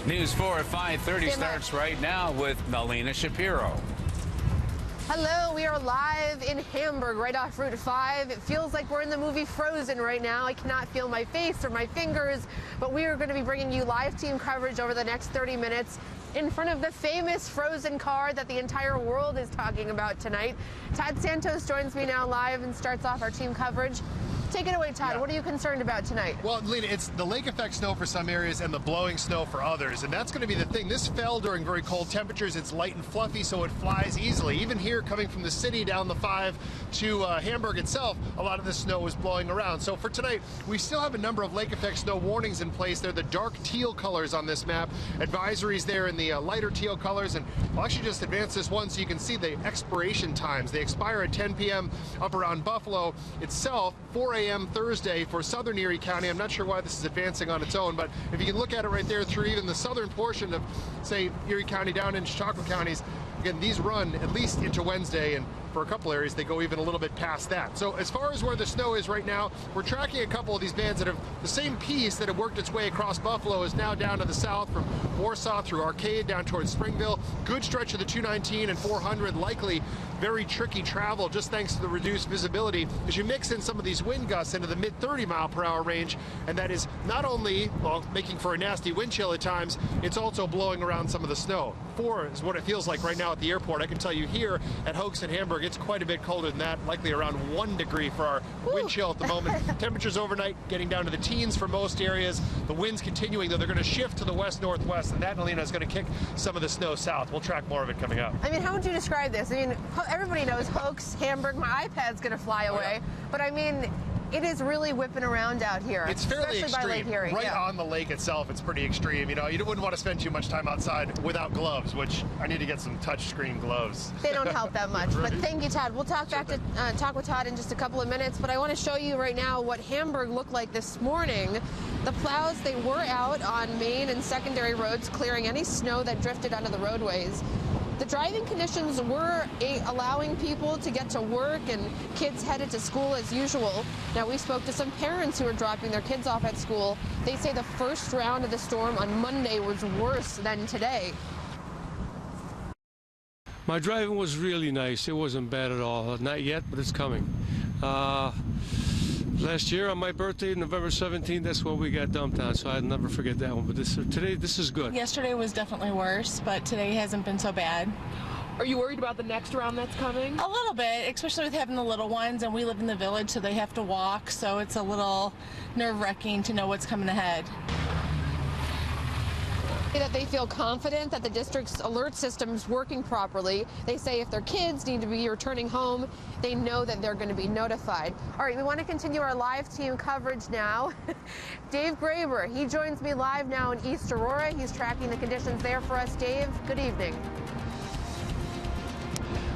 News 4 at 5:30 starts right now with Melina Shapiro. Hello, we are live in Hamburg, right off Route 5. It feels like we're in the movie Frozen right now. I cannot feel my face or my fingers, but we are going to be bringing you live team coverage over the next 30 minutes in front of the famous Frozen car that the entire world is talking about tonight. Todd Santos joins me now live and starts off our team coverage. Take it away, Todd. What are you concerned about tonight? Well, Lena, it's the lake effect snow for some areas and the blowing snow for others, and that's going to be the thing. This fell during very cold temperatures. It's light and fluffy, so it flies easily. Even here, coming from the city down the 5 to Hamburg itself, a lot of the snow is blowing around. So for tonight, we still have a number of lake effect snow warnings in place. They're the dark teal colors on this map. Advisories there in the lighter teal colors, and I'll actually just advance this one so you can see the expiration times. They expire at 10 p.m. up around Buffalo itself, 4 a.m. Thursday for southern Erie County. I'm not sure why this is advancing on its own, but if you can look at it right there through even the southern portion of, say, Erie County down into Chautauqua counties, again, these run at least into Wednesday, and for a couple areas, they go even a little bit past that. So as far as where the snow is right now, we're tracking a couple of these bands that have the same piece that have worked its way across Buffalo is now down to the south from Warsaw through Arcade down towards Springville. Good stretch of the 219 and 400, likely very tricky travel just thanks to the reduced visibility as you mix in some of these wind gusts into the mid 30-mile-per-hour range, and that is not only, well, making for a nasty wind chill at times, it's also blowing around some of the snow. 4 is what it feels like right now at the airport. I can tell you here at Hoeks and Hamburg, it's quite a bit colder than that, likely around 1 degree for our wind chill at the moment. Temperatures overnight getting down to the teens for most areas. The winds continuing, though they're going to shift to the west-northwest, and that, Melina, is going to kick some of the snow south. We'll track more of it coming up. I mean, how would you describe this? I mean, everybody knows Hoeks, Hamburg, my iPad's going to fly away, but I mean, it is really whipping around out here. It's fairly extreme. By Lake Erie. Right on the lake itself, it's pretty extreme. You know, you wouldn't want to spend too much time outside without gloves, which I need to get some touchscreen gloves. They don't help that much, Right. but thank you, Todd. We'll talk talk with Todd in just a couple of minutes, but I want to show you right now what Hamburg looked like this morning. The plows, they were out on main and secondary roads clearing any snow that drifted onto the roadways. The driving conditions were allowing people to get to work and kids headed to school as usual. Now, we spoke to some parents who are dropping their kids off at school. They say the first round of the storm on Monday was worse than today. My driving was really nice. It wasn't bad at all. Not yet, but it's coming. Last year on my birthday, November 17th, that's when we got dumped on, so I'd never forget that one. But today, this is good. Yesterday was definitely worse, but today hasn't been so bad. Are you worried about the next round that's coming? A little bit, especially with having the little ones, and we live in the village, so they have to walk, so it's a little nerve-wracking to know what's coming ahead. That they feel confident that the district's alert system's working properly. They say if their kids need to be returning home, they know that they're going to be notified. All right, we want to continue our live team coverage now. Dave Graber, he joins me live now in East Aurora. He's tracking the conditions there for us. Dave, good evening.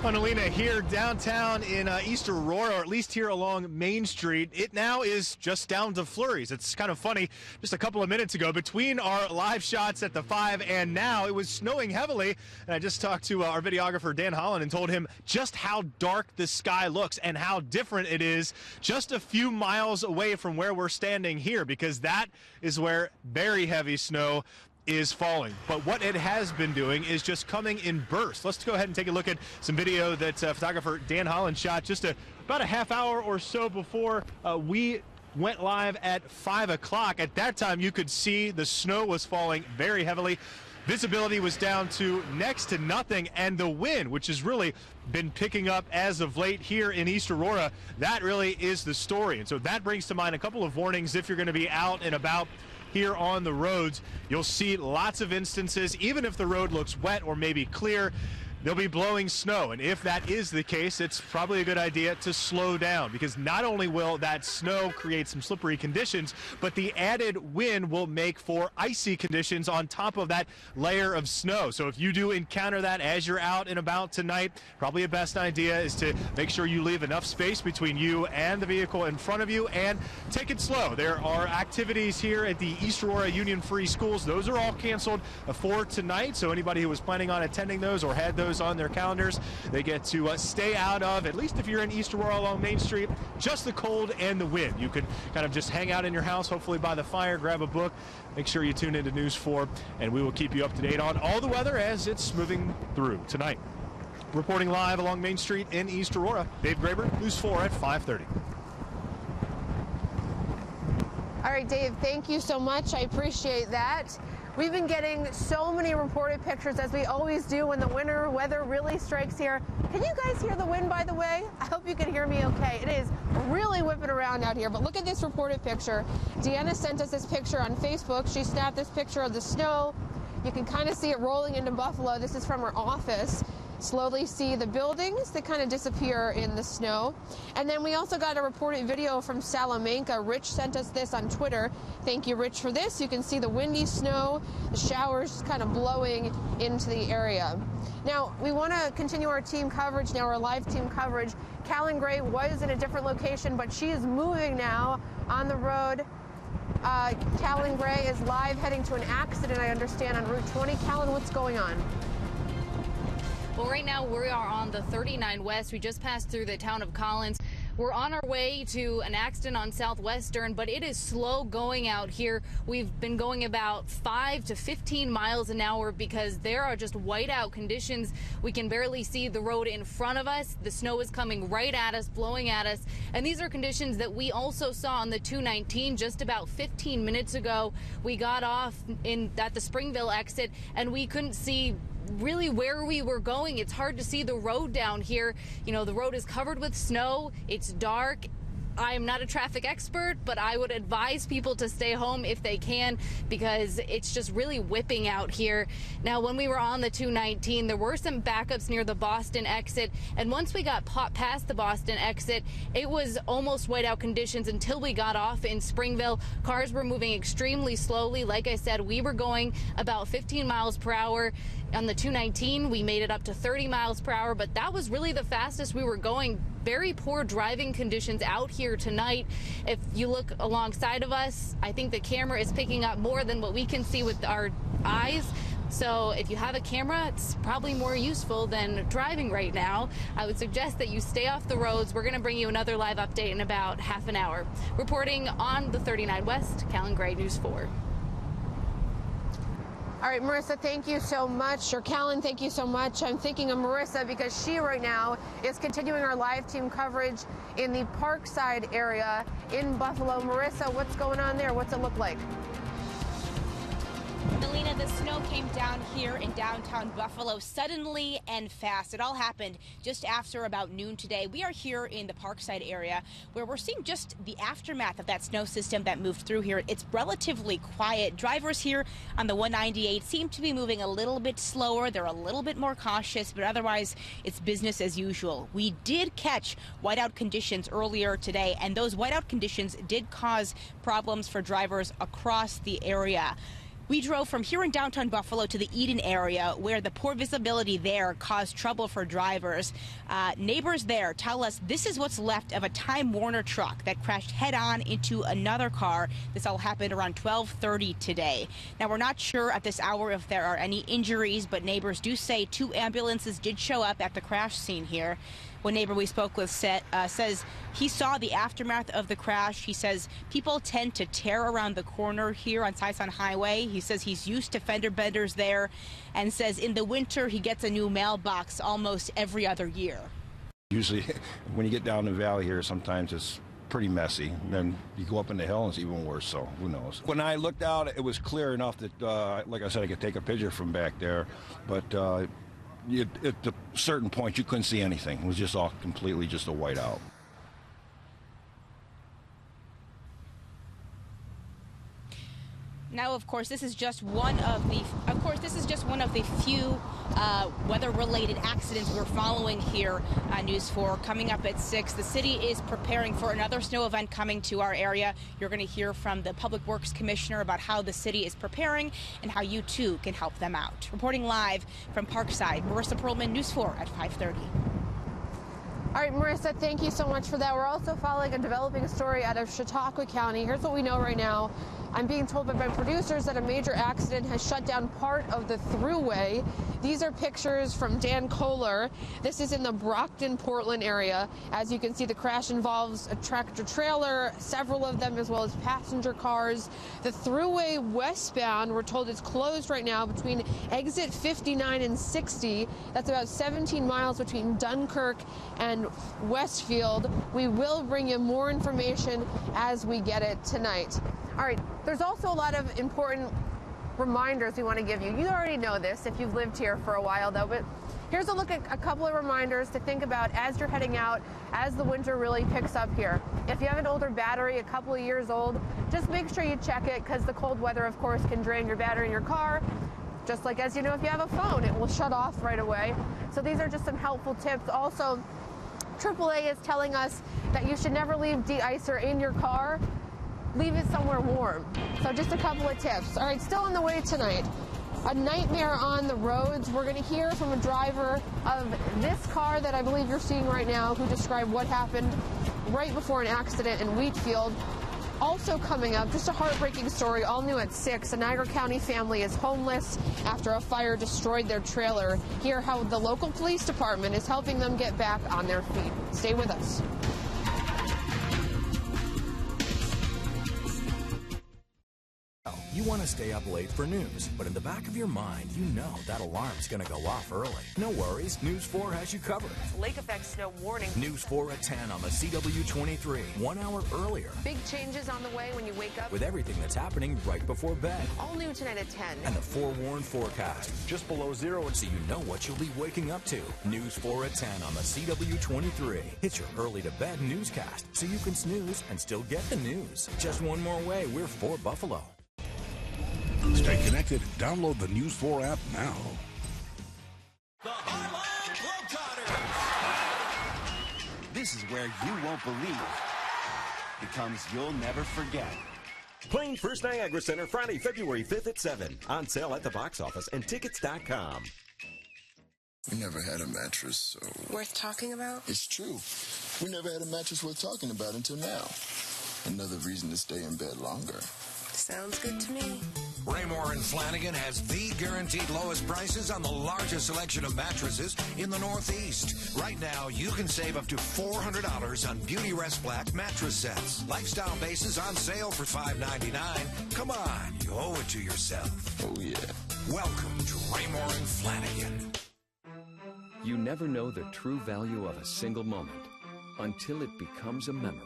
Melina, here downtown in East Aurora, or at least here along Main Street, it now is just down to flurries. It's kind of funny, just a couple of minutes ago, between our live shots at the 5 and now, it was snowing heavily. And I just talked to our videographer, Dan Holland, and told him just how dark the sky looks and how different it is just a few miles away from where we're standing here, because that is where very heavy snow is falling. But what it has been doing is just coming in bursts. Let's go ahead and take a look at some video that photographer Dan Holland shot just about a half hour or so before we went live at 5 o'clock. At that time, you could see the snow was falling very heavily. Visibility was down to next to nothing, and the wind, which has really been picking up as of late here in East Aurora, that really is the story. And so that brings to mind a couple of warnings if you're going to be out and about here on the roads. You'll see lots of instances, even if the road looks wet or maybe clear, they'll be blowing snow. And if that is the case, it's probably a good idea to slow down, because not only will that snow create some slippery conditions, but the added wind will make for icy conditions on top of that layer of snow. So if you do encounter that as you're out and about tonight, probably a best idea is to make sure you leave enough space between you and the vehicle in front of you and take it slow. There are activities here at the East Aurora Union Free Schools. Those are all canceled for tonight. So anybody who was planning on attending those or had those those on their calendars. They get to stay out of, at least if you're in East Aurora along Main Street, just the cold and the wind. You could kind of just hang out in your house, hopefully by the fire, grab a book. Make sure you tune into News 4, and we will keep you up to date on all the weather as it's moving through tonight. Reporting live along Main Street in East Aurora, Dave Graber, News 4 at 5:30. All right, Dave, thank you so much. I appreciate that. We've been getting so many reported pictures, as we always do when the winter weather really strikes here. Can you guys hear the wind, by the way? I hope you can hear me okay. It is really whipping around out here, but look at this reported picture. Deanna sent us this picture on Facebook. She snapped this picture of the snow. You can kind of see it rolling into Buffalo. This is from her office. Slowly see the buildings that kind of disappear in the snow. And then we also got a reported video from Salamanca. Rich sent us this on Twitter. Thank you, Rich, for this. You can see the windy snow, the showers kind of blowing into the area. Now, we want to continue our team coverage now, our live team coverage. Callan Gray was in a different location, but she is moving now on the road. Callan Gray is live heading to an accident, I understand, on Route 20. Callan, what's going on? Well, right now we are on the 39 West. We just passed through the town of Collins. We're on our way to an accident on Southwestern, but it is slow going out here. We've been going about 5 to 15 miles an hour because there are just whiteout conditions. We can barely see the road in front of us. The snow is coming right at us, blowing at us. And these are conditions that we also saw on the 219 just about 15 minutes ago. We got off at the Springville exit and we couldn't see really where we were going. It's hard to see the road down here. You know, the road is covered with snow. It's dark. I am not a traffic expert, but I would advise people to stay home if they can because it's just really whipping out here. Now, when we were on the 219, there were some backups near the Boston exit, and once we got past the Boston exit, it was almost whiteout conditions until we got off in Springville. Cars were moving extremely slowly. Like I said, we were going about 15 miles per hour. On the 219, we made it up to 30 miles per hour, but that was really the fastest we were going. Very poor driving conditions out here tonight. If you look alongside of us, I think the camera is picking up more than what we can see with our eyes. So if you have a camera, it's probably more useful than driving right now. I would suggest that you stay off the roads. We're going to bring you another live update in about half an hour. Reporting on the 39 West, Callan Gray, News 4. All right, Marissa, thank you so much. Or Callan, thank you so much. I'm thinking of Marissa because she right now is continuing our live team coverage in the Parkside area in Buffalo. Marissa, what's going on there? What's it look like? Melina, the snow came down here in downtown Buffalo suddenly and fast. It all happened just after about noon today. We are here in the Parkside area where we're seeing just the aftermath of that snow system that moved through here. It's relatively quiet. Drivers here on the 198 seem to be moving a little bit slower. They're a little bit more cautious, but otherwise it's business as usual. We did catch whiteout conditions earlier today, and those whiteout conditions did cause problems for drivers across the area. We drove from here in downtown Buffalo to the Eden area, where the poor visibility there caused trouble for drivers. Neighbors there tell us this is what's left of a Time Warner truck that crashed head-on into another car. This all happened around 12:30 today. Now, we're not sure at this hour if there are any injuries, but neighbors do say 2 ambulances did show up at the crash scene here. One neighbor we spoke with says he saw the aftermath of the crash. He says people tend to tear around the corner here on Sison Highway. He says he's used to fender benders there and says in the winter he gets a new mailbox almost every other year. Usually when you get down the valley here, sometimes it's pretty messy. Then you go up in the hill and it's even worse, so who knows. When I looked out, it was clear enough that, like I said, I could take a picture from back there, but at a certain point you couldn't see anything. It was just all completely just a whiteout. Now, of course, this is just one of the few weather-related accidents we're following here on News 4. Coming up at 6, the city is preparing for another snow event coming to our area. You're going to hear from the Public Works Commissioner about how the city is preparing and how you too can help them out. Reporting live from Parkside, Marissa Perlman, News 4 at 5:30. All right, Marissa, thank you so much for that. We're also following a developing story out of Chautauqua County. Here's what we know right now. I'm being told by my producers that a major accident has shut down part of the thruway. These are pictures from Dan Kohler. This is in the Brockton, Portland area. As you can see, the crash involves a tractor trailer, several of them, as well as passenger cars. The thruway westbound, we're told, is closed right now between exit 59 and 60. That's about 17 miles between Dunkirk and Westfield. We will bring you more information as we get it tonight. All right, there's also a lot of important reminders we want to give you. You already know this if you've lived here for a while, though, but here's a look at a couple of reminders to think about as you're heading out, as the winter really picks up here. If you have an older battery, a couple of years old, just make sure you check it, because the cold weather, of course, can drain your battery in your car. Just like, as you know, if you have a phone, it will shut off right away. So these are just some helpful tips. Also, AAA is telling us that you should never leave de-icer in your car. Leave it somewhere warm. So just a couple of tips. All right, still on the way tonight. A nightmare on the roads. We're going to hear from a driver of this car that I believe you're seeing right now, who described what happened right before an accident in Wheatfield. Also coming up, just a heartbreaking story, all new at 6. A Niagara County family is homeless after a fire destroyed their trailer. Hear how the local police department is helping them get back on their feet. Stay with us. You want to stay up late for news, but in the back of your mind, you know that alarm's going to go off early. No worries, News 4 has you covered. Lake effect snow warning. News 4 at 10 on the CW23, 1 hour earlier. Big changes on the way when you wake up. With everything that's happening right before bed. All new tonight at 10. And the forewarned forecast, just below zero, so you know what you'll be waking up to. News 4 at 10 on the CW23. It's your early to bed newscast, so you can snooze and still get the news. Just one more way, we're 4 Buffalo. Stay connected. Download the News 4 app now. The Harlem Globetrotters. This is where you won't believe becomes you'll never forget. Playing First Niagara Center Friday, February 5th at 7. On sale at the box office and tickets.com. We never had a mattress, so... Worth talking about? It's true. We never had a mattress worth talking about until now. Another reason to stay in bed longer. Sounds good to me. Raymore and Flanagan has the guaranteed lowest prices on the largest selection of mattresses in the Northeast. Right now, you can save up to $400 on Beauty Rest Black mattress sets. Lifestyle bases on sale for $5.99. Come on, you owe it to yourself. Oh, yeah. Welcome to Raymore and Flanagan. You never know the true value of a single moment until it becomes a memory.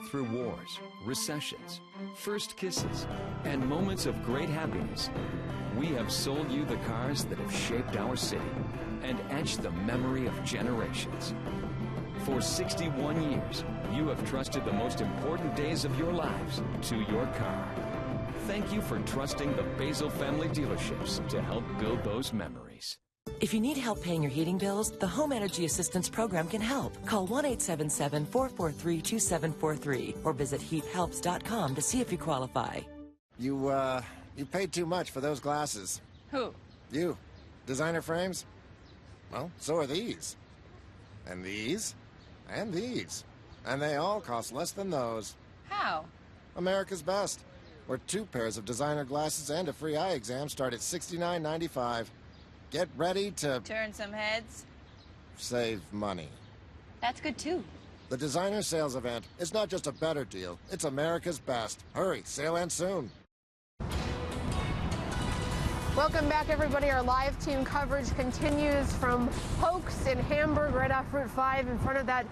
Through wars, recessions, first kisses, and moments of great happiness, we have sold you the cars that have shaped our city and etched the memory of generations. For 61 years, you have trusted the most important days of your lives to your car. Thank you for trusting the Basil family dealerships to help build those memories. If you need help paying your heating bills, the Home Energy Assistance Program can help. Call 1-877-443-2743 or visit heathelps.com to see if you qualify. You paid too much for those glasses. Who? You. Designer frames? Well, so are these. And these. And these. And they all cost less than those. How? America's Best. Where 2 pairs of designer glasses and a free eye exam start at $69.95. Get ready to... turn some heads? Save money. That's good, too. The designer sales event is not just a better deal, it's America's Best. Hurry, sale ends soon. Welcome back, everybody. Our live team coverage continues from Hoax in Hamburg, right off Route 5, in front of that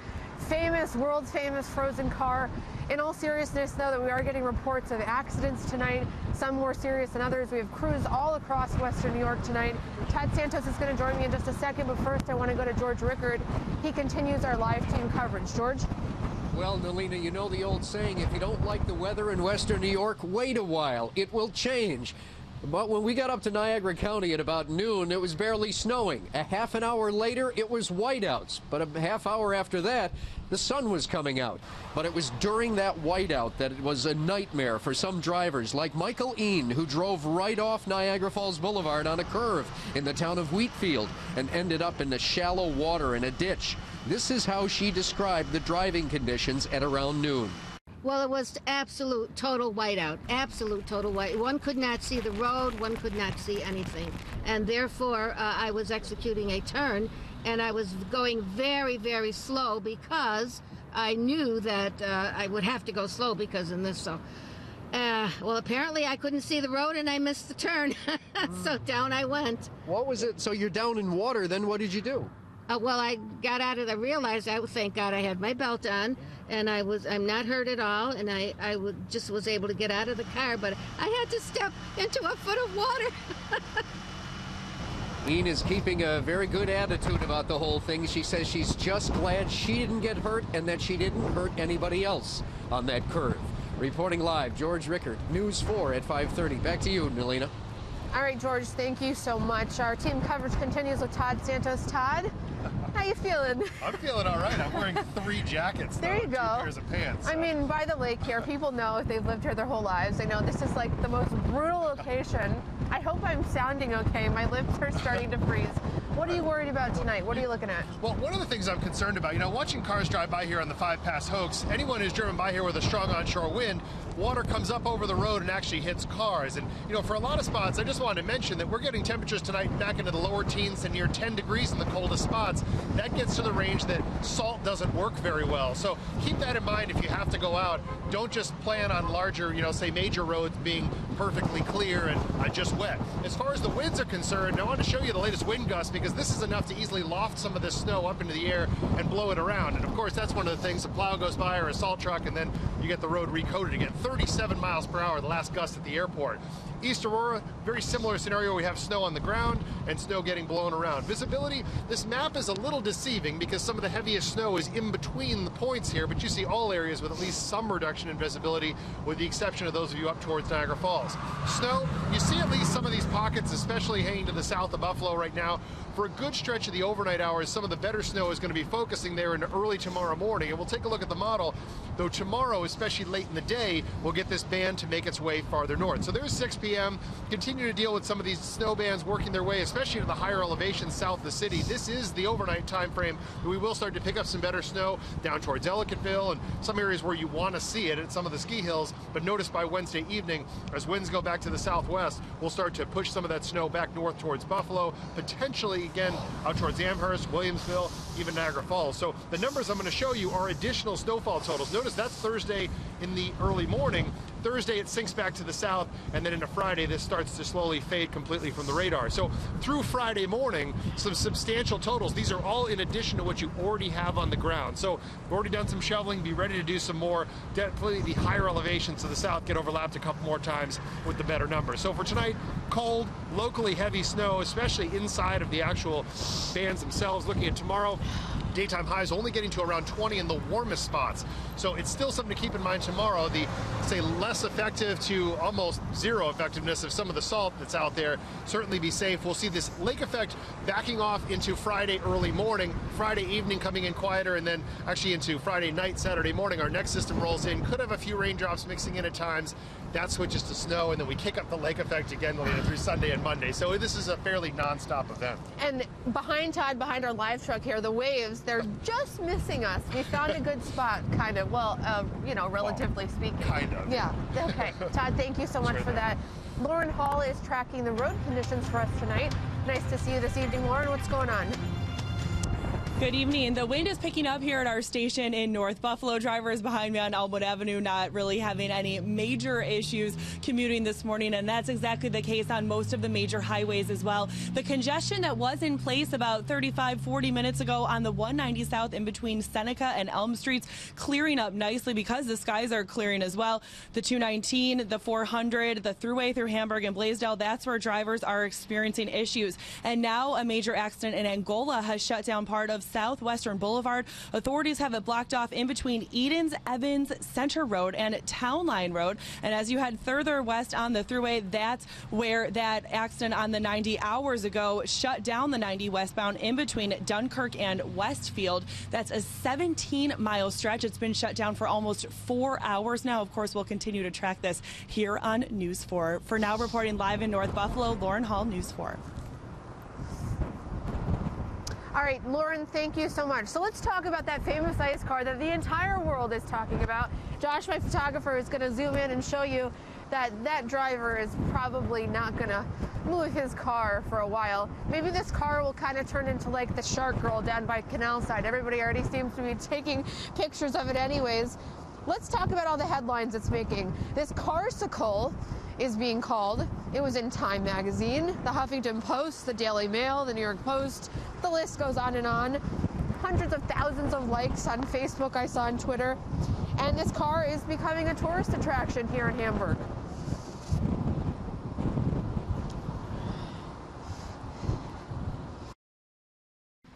famous, world's famous frozen car. In all seriousness, though, that we are getting reports of accidents tonight, some more serious than others. We have crews all across Western New York tonight. Tad Santos is going to join me in just a second, but first I want to go to George Rickard. He continues our live team coverage. George? Well, Nalina, you know the old saying, if you don't like the weather in Western New York, wait a while. It will change. But when we got up to Niagara County at about noon, it was barely snowing. A half an hour later, it was whiteouts. But a half hour after that, the sun was coming out. But it was during that whiteout that it was a nightmare for some drivers, like Michael Ean, who drove right off Niagara Falls Boulevard on a curve in the town of Wheatfield and ended up in the shallow water in a ditch. This is how she described the driving conditions at around noon. Well, it was absolute, total whiteout. Absolute, total white. One could not see the road. One could not see anything. And therefore, I was executing a turn, and I was going very, very slow because I knew that I would have to go slow because in this. So, well, apparently I couldn't see the road, and I missed the turn. So down I went. What was it? So you're down in water. Then what did you do? Well, I got out of. I realized, thank God, I had my belt on, and I'm not hurt at all, and I just was able to get out of the car, but I had to step into a foot of water. Ian is keeping a very good attitude about the whole thing. She says she's just glad she didn't get hurt and that she didn't hurt anybody else on that curve. Reporting live, George Rickard, News 4 at 5:30. Back to you, Melina. All right, George, thank you so much. Our team coverage continues with Todd Santos. Todd, how you feeling? I'm feeling all right. I'm wearing 3 jackets. There you go. 2 pairs of pants. I mean, by the lake here, people know if they've lived here their whole lives. They know this is like the most brutal location. I hope I'm sounding okay. My lips are starting to freeze. What are you worried about tonight? What are you looking at? Well, one of the things I'm concerned about, watching cars drive by here on the 5 Pass Hoax, anyone who's driven by here with a strong onshore wind, water comes up over the road and actually hits cars. And, for a lot of spots, I just wanted to mention that we're getting temperatures tonight back into the lower teens to near 10 degrees in the coldest spots. That gets to the range that salt doesn't work very well. So keep that in mind if you have to go out. Don't just plan on larger, say major roads being perfectly clear and just wet. As far as the winds are concerned, I want to show you the latest wind gusts because this is enough to easily loft some of this snow up into the air and blow it around. And of course, that's one of the things. A plow goes by or a salt truck, and then you get the road recoated again. 37 miles per hour, the last gust at the airport. East Aurora, very similar scenario. We have snow on the ground and snow getting blown around. Visibility, this map is a little deceiving because some of the heaviest snow is in between the points here, but you see all areas with at least some reduction in visibility, with the exception of those of you up towards Niagara Falls. Snow, you see at least some of these pockets, especially hanging to the south of Buffalo right now. For a good stretch of the overnight hours, some of the better snow is going to be focusing there in early tomorrow morning. And we'll take a look at the model, though tomorrow, especially late in the day, we'll get this band to make its way farther north. So there's 6 p.m. Continue to deal with some of these snow bands working their way, especially to the higher elevations south of the city. This is the overnight time frame. We will start to pick up some better snow down towards Ellicottville and some areas where you want to see it at some of the ski hills. But notice by Wednesday evening, as winds go back to the southwest, we'll start to push some of that snow back north towards Buffalo, potentially again out towards Amherst, Williamsville, even Niagara Falls. So the numbers I'm going to show you are additional snowfall totals. Notice that's Thursday in the early morning. Thursday it sinks back to the south, and then into Friday this starts to slowly fade completely from the radar. So through Friday morning, some substantial totals. These are all in addition to what you already have on the ground. So we've already done some shoveling, be ready to do some more. Definitely the higher elevations to the south get overlapped a couple more times with the better numbers. So for tonight, cold, locally heavy snow, especially inside of the actual bands themselves. Looking at tomorrow, daytime highs only getting to around 20 in the warmest spots. So it's still something to keep in mind tomorrow. The, say, less effective to almost zero effectiveness of some of the salt that's out there. Certainly be safe. We'll see this lake effect backing off into Friday early morning, Friday evening coming in quieter, and then actually into Friday night, Saturday morning. Our next system rolls in. Could have a few raindrops mixing in at times. That switches to snow, and then we kick up the lake effect again through Sunday and Monday. So this is a fairly non-stop event. And behind Todd, behind our live truck here, the waves, they're just missing us. We found a good spot, kind of. Well, relatively speaking. Kind of. Yeah. Okay. Todd, thank you so much for that. Lauren Hall is tracking the road conditions for us tonight. Nice to see you this evening, Lauren. What's going on? Good evening. The wind is picking up here at our station in North Buffalo. Drivers behind me on Elmwood Avenue not really having any major issues commuting this morning, and that's exactly the case on most of the major highways as well. The congestion that was in place about 35-40 minutes ago on the 190 South in between Seneca and Elm Streets clearing up nicely because the skies are clearing as well. The 219, the 400, the thruway through Hamburg and Blaisdell, that's where drivers are experiencing issues. And now a major accident in Angola has shut down part of Southwestern Boulevard. Authorities have it blocked off in between Edens, Evans, Center Road, and Town Line Road. And as you head further west on the thruway, that's where that accident on the 90 hours ago shut down the 90 westbound in between Dunkirk and Westfield. That's a 17-mile stretch. It's been shut down for almost 4 hours now. Of course, we'll continue to track this here on News 4. For now, reporting live in North Buffalo, Lauren Hall, News 4. All right, Lauren, thank you so much. So let's talk about that famous ice car that the entire world is talking about. Josh, my photographer, is going to zoom in and show you that that driver is probably not going to move his car for a while. Maybe this car will kind of turn into like the Shark Girl down by Canal Side. Everybody already seems to be taking pictures of it anyways. Let's talk about all the headlines it's making. This carsicle is being called. It was in Time magazine, the Huffington Post, the Daily Mail, the New York Post. The list goes on and on. Hundreds of thousands of likes on Facebook, I saw on Twitter. And this car is becoming a tourist attraction here in Hamburg.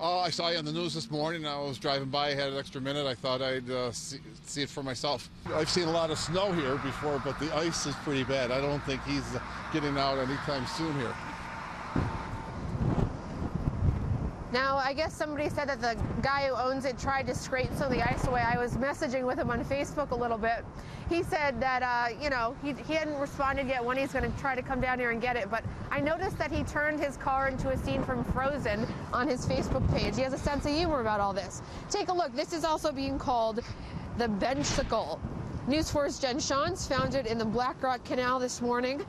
I saw you on the news this morning. I was driving by, I had an extra minute. I thought I'd see it for myself. I've seen a lot of snow here before, but the ice is pretty bad. I don't think he's getting out anytime soon here. Now, I guess somebody said that the guy who owns it tried to scrape some of the ice away. I was messaging with him on Facebook a little bit. He said that, you know, he hadn't responded yet when he's going to try to come down here and get it. But I noticed that he turned his car into a scene from Frozen on his Facebook page. He has a sense of humor about all this. Take a look. This is also being called the Benchsicle. News 4's Jen Shantz found it in the Blackrock Canal this morning.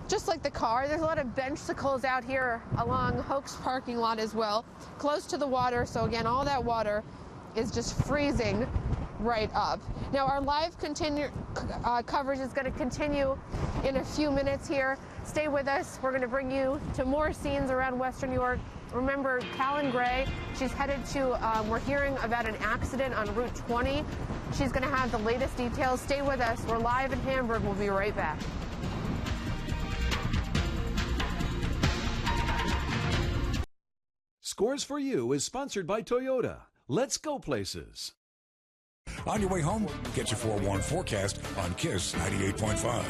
Just like the car, there's a lot of benchsicles out here along Hoax parking lot as well, close to the water. So again, all that water is just freezing right up. Now our live coverage is going to continue in a few minutes here. Stay with us. We're going to bring you to more scenes around Western New York. Remember, Callan Gray, she's headed to, we're hearing about an accident on Route 20. She's going to have the latest details. Stay with us. We're live in Hamburg. We'll be right back. Scores for You is sponsored by Toyota. Let's go places. On your way home, get your forewarned forecast on KISS 98.5.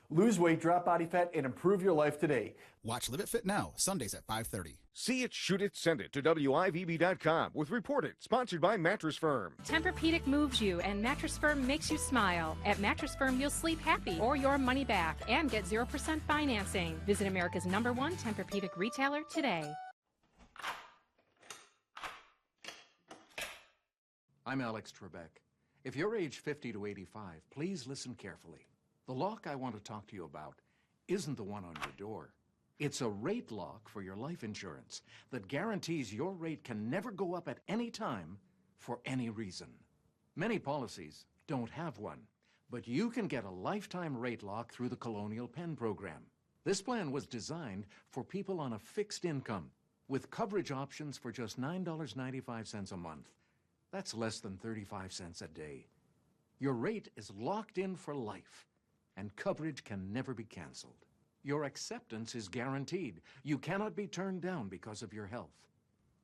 Lose weight, drop body fat, and improve your life today. Watch Live It Fit Now, Sundays at 5:30. See it, shoot it, send it to WIVB.com with Report It, sponsored by Mattress Firm. Tempur-Pedic moves you and Mattress Firm makes you smile. At Mattress Firm, you'll sleep happy or your money back and get 0% financing. Visit America's #1 Tempur-Pedic retailer today. I'm Alex Trebek. If you're age 50 to 85, please listen carefully. The lock I want to talk to you about isn't the one on your door. It's a rate lock for your life insurance that guarantees your rate can never go up at any time for any reason. Many policies don't have one, but you can get a lifetime rate lock through the Colonial Penn program. This plan was designed for people on a fixed income with coverage options for just $9.95 a month. That's less than 35 cents a day. Your rate is locked in for life, and coverage can never be canceled. Your acceptance is guaranteed. You cannot be turned down because of your health.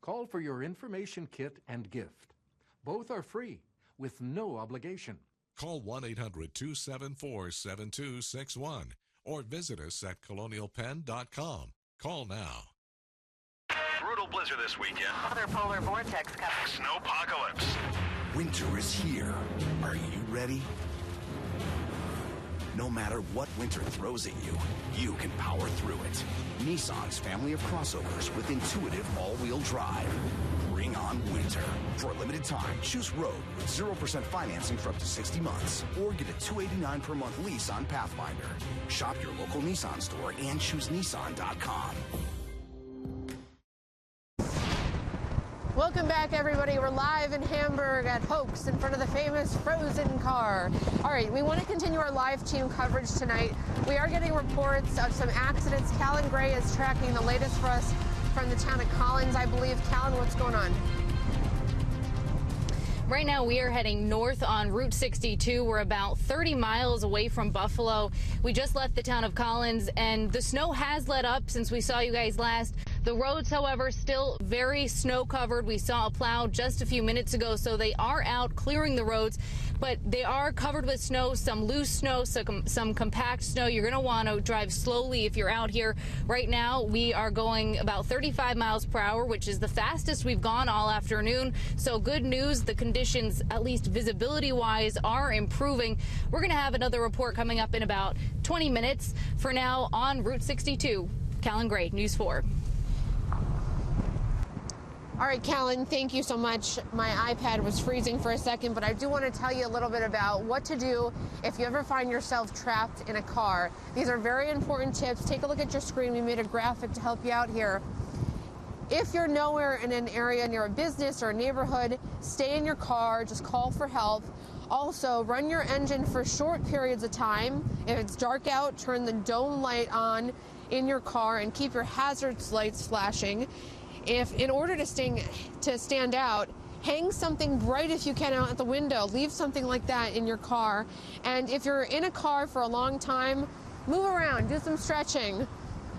Call for your information kit and gift. Both are free, with no obligation. Call 1-800-274-7261 or visit us at colonialpenn.com. Call now. Brutal blizzard this weekend. Other polar vortex coming. Snowpocalypse. Winter is here. Are you ready? No matter what winter throws at you, you can power through it. Nissan's family of crossovers with intuitive all-wheel drive. Bring on winter. For a limited time, choose Road with 0% financing for up to 60 months. Or get a $289 per month lease on Pathfinder. Shop your local Nissan store and choose Nissan.com. Welcome back, everybody. We're live in Hamburg at Hoax in front of the famous Frozen car. All right, we want to continue our live team coverage tonight. We are getting reports of some accidents. Callan Gray is tracking the latest for us from the town of Collins, I believe. Callan, what's going on? Right now, we are heading north on Route 62. We're about 30 miles away from Buffalo. We just left the town of Collins, and the snow has let up since we saw you guys last. The roads, however, still very snow covered. We saw a plow just a few minutes ago, so they are out clearing the roads, but they are covered with snow, some loose snow, some compact snow. You're going to want to drive slowly if you're out here. Right now, we are going about 35 miles per hour, which is the fastest we've gone all afternoon. So good news, the conditions, at least visibility-wise, are improving. We're going to have another report coming up in about 20 minutes. For now, on Route 62, Callan Gray, News 4. All right, Callan, thank you so much. My iPad was freezing for a second, but I do want to tell you a little bit about what to do if you ever find yourself trapped in a car. These are very important tips. Take a look at your screen. We made a graphic to help you out here. If you're nowhere in an area near a business or a neighborhood, stay in your car. Just call for help. Also, run your engine for short periods of time. If it's dark out, turn the dome light on in your car and keep your hazards lights flashing. If, in order to stand out, hang something bright if you can out at the window. Leave something like that in your car. And if you're in a car for a long time, move around, do some stretching.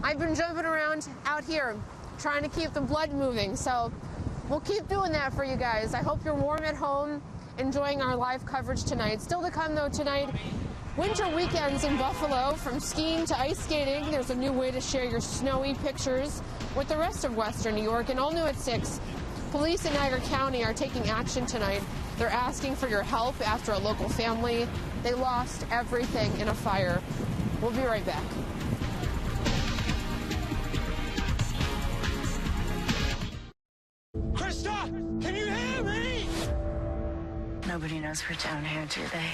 I've been jumping around out here trying to keep the blood moving, so we'll keep doing that for you guys. I hope you're warm at home, enjoying our live coverage tonight. Still to come, though, tonight, winter weekends in Buffalo, from skiing to ice skating. There's a new way to share your snowy pictures with the rest of Western New York. And all new at 6, police in Niagara County are taking action tonight. They're asking for your help after a local family. They lost everything in a fire. We'll be right back. Krista, can you hear me? Nobody knows we're down here, do they?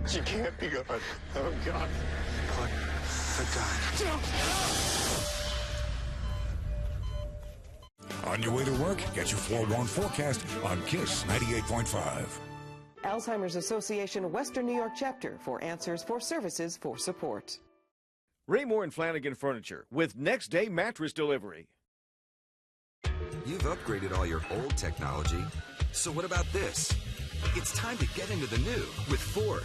She can't be good. Oh, God. Put down. On your way to work, get your forewarned forecast on KISS 98.5. Alzheimer's Association Western New York chapter for answers, for services, for support. Raymore and Flanagan Furniture with next day mattress delivery. You've upgraded all your old technology, so what about this? It's time to get into the new with Ford.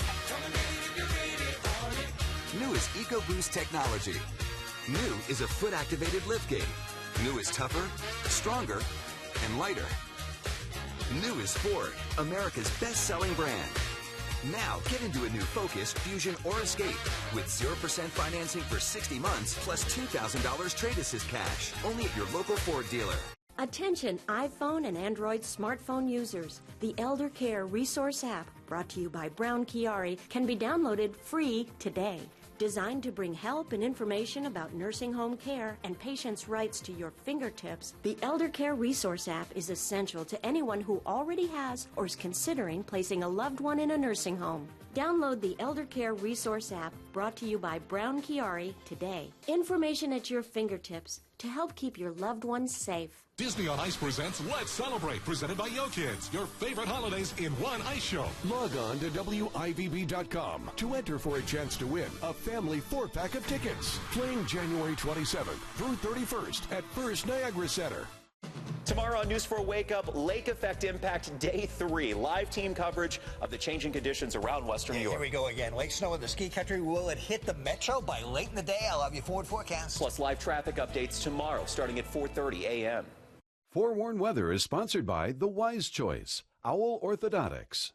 New is EcoBoost technology. New is a foot-activated liftgate. New is tougher, stronger, and lighter. New is Ford, America's best-selling brand. Now get into a new Focus, Fusion, or Escape with 0% financing for 60 months plus $2,000 trade assist cash. Only at your local Ford dealer. Attention iPhone and Android smartphone users. The Elder Care Resource app, brought to you by Brown Chiari, can be downloaded free today. Designed to bring help and information about nursing home care and patients' rights to your fingertips, the Elder Care Resource app is essential to anyone who already has or is considering placing a loved one in a nursing home. Download the Elder Care Resource app, brought to you by Brown Chiari, today. Information at your fingertips to help keep your loved ones safe. Disney on Ice presents Let's Celebrate, presented by Yo Kids. Your favorite holidays in one ice show. Log on to WIVB.com to enter for a chance to win a family 4-pack of tickets. Playing January 27th through 31st at First Niagara Center. Tomorrow on News 4 Wake Up, Lake Effect Impact Day 3. Live team coverage of the changing conditions around Western New York. Here we go again. Lake snow in the ski country. Will it hit the metro by late in the day? I'll have your forward forecast. Plus live traffic updates tomorrow starting at 4:30 a.m. Forewarned Weather is sponsored by The Wise Choice, Owl Orthodontics.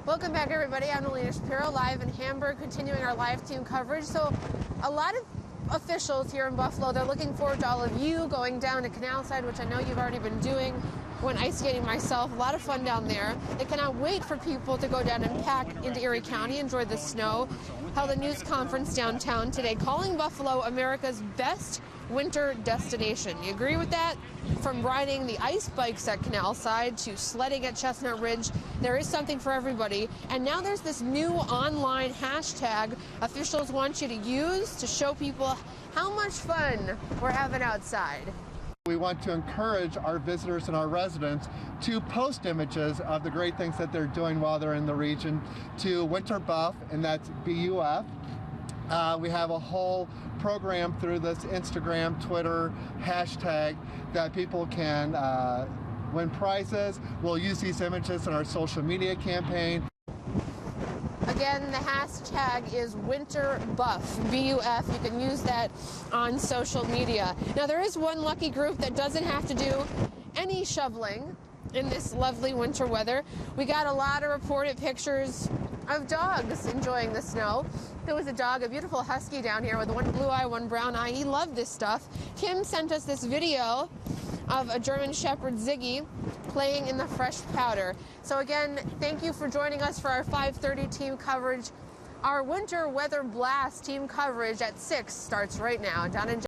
Welcome back, everybody. I'm Alina Shapiro, live in Hamburg, continuing our live team coverage. So a lot of officials here in Buffalo, they're looking forward to all of you going down to Canal Side, which I know you've already been doing. Went ice skating myself, a lot of fun down there. They cannot wait for people to go down and pack into Erie County, enjoy the snow. Held a news conference downtown today, calling Buffalo America's best winter destination. You agree with that? From riding the ice bikes at Canal Side to sledding at Chestnut Ridge, there is something for everybody. And now there's this new online hashtag officials want you to use to show people how much fun we're having outside. We want to encourage our visitors and our residents to post images of the great things that they're doing while they're in the region to Winter Buff, and that's BUF. We have a whole program through this Instagram, Twitter hashtag that people can win prizes. We'll use these images in our social media campaign. Again, the hashtag is WinterBuff, B-U-F. You can use that on social media. Now, there is one lucky group that doesn't have to do any shoveling in this lovely winter weather. We got a lot of reported pictures of dogs enjoying the snow. There was a dog, a beautiful husky down here with one blue eye, one brown eye. He loved this stuff. Kim sent us this video of a German Shepherd, Ziggy, playing in the fresh powder. So again, thank you for joining us for our 5:30 team coverage. Our winter weather blast team coverage at 6 starts right now. Down in